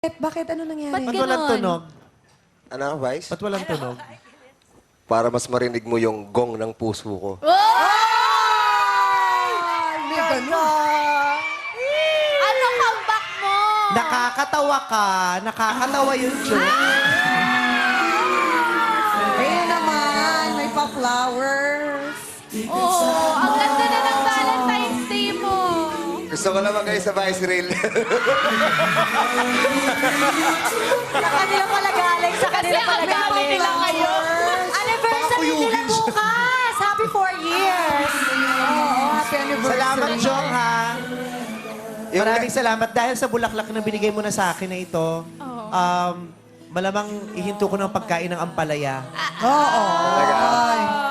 Bakit? Ano nangyari? Ba't Ba't walang Ganon. tunog? Ano, Vice? Ba't walang tunog? Para mas marinig mo yung gong ng puso ko. May ganun. Ano comeback mo? Nakakatawa ka. Nakakatawa yung joke. Kaya naman, may pa-flowers. Oo, ang ganda na ng Valentine's Day mo. Gusto ko naman kayo sa Vice Reel. Sa kanila pala galing, sa kanila Kasi pala available galing. nila kayo. Anniversary nila bukas. Happy 4 years. Oo, happy anniversary. Salamat, Jong, ha? Yung- Maraming salamat. Dahil sa bulaklak na binigay mo na sa akin na ito, malamang ihinto ko ng pagkain ng ampalaya. Oo. Talaga?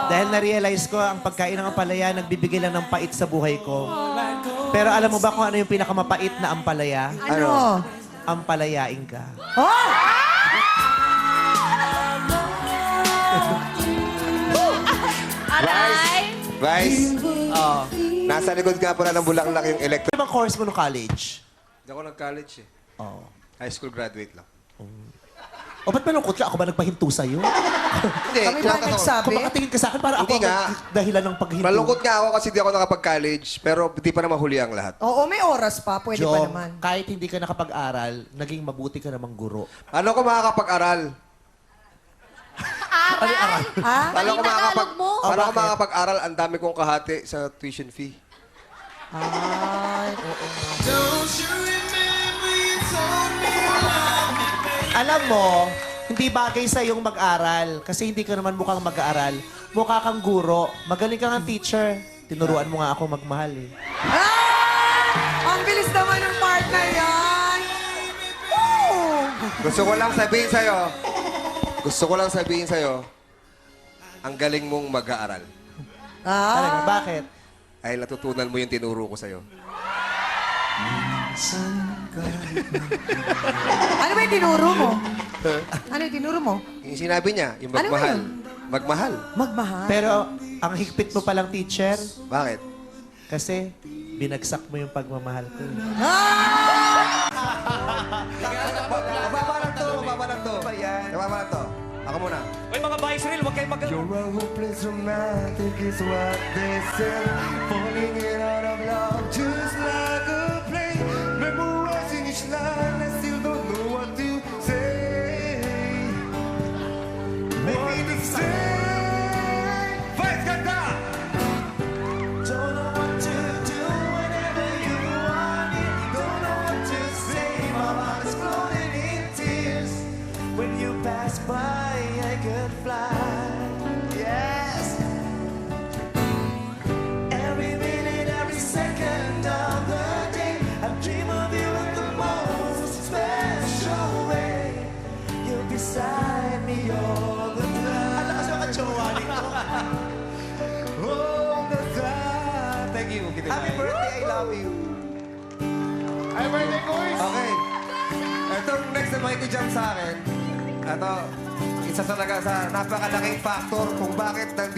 Dahil na-realize ko, ang pagkain ng ampalaya, nagbibigay lang ng pait sa buhay ko. Pero alam mo ba kung ano yung pinakamapait na ampalaya? Ano? Ampalayain ka. Oh! Aray! Vice, Oh. nasa likod nga pala ng bulaklak yung electric. Ano bang course mo no college? Hindi ako nag-college eh. Oh. High school graduate lang. O, ba't malungkot ka? Ako ba nagpahinto sa'yo? Hindi, Kami ba nagsabi? Kung makatingin ka sa akin, para ako Hindi nga. ang dahilan ng paghinto. Malungkot nga ako kasi di ako nakapag-college, pero di pa na mahuli ang lahat. Oo, may oras pa. Pwede pa Jong, naman. kahit hindi ka nakapag-aral, naging mabuti ka namang guro. Ano ko makakapag-aral? Aral! Ah? Paano ko Mali Tagalog mo. Paano ko bakit? makakapag-aral? Ang dami kong kahati sa tuition fee. Ay, oo nga. Alam mo, hindi bagay sa yung mag-aral. Kasi hindi ka naman mukhang mag-aaral. Mukha kang guro. Magaling kang teacher. Tinuruan mo nga ako magmahal eh. Ah! Ang bilis naman ng part na yan. Woo! Gusto ko lang sabihin sa'yo, ang galing mong mag-aaral. Talaga, Ah, bakit? Ay natutunan mo yung tinuro ko sa'yo. ano ba yung tinuro mo? Ano yung tinuro mo? Yung sinabi niya, yung Ano ba magmahal. yun? Magmahal. Magmahal. Pero, ang higpit mo palang teacher, Bakit? kasi binagsak mo yung pagmamahal ko. eh. Ah! Mababa lang to. Mababa lang to. Ako muna. Uy, mga Vice Reel, huwag kayong You're a hopeless romantic is what they say. Falling in out of love just like a play. Memorizing each line, I still don't know what to say. What to say? Vice ganda! Don't know what to do whenever you want it. Don't know what to say. My heart is floating in tears. When you pass by, I could fly. Yes. Every minute, every second of the day, I dream of you in the most special way. You're beside me all the time. Ano kasi mga jowa nito? All the time. Thank you. Happy birthday, I love you. Happy birthday, boys! Okay. Itong next na makikijump sa akin, ito, isa sa napakalaking factor kung bakit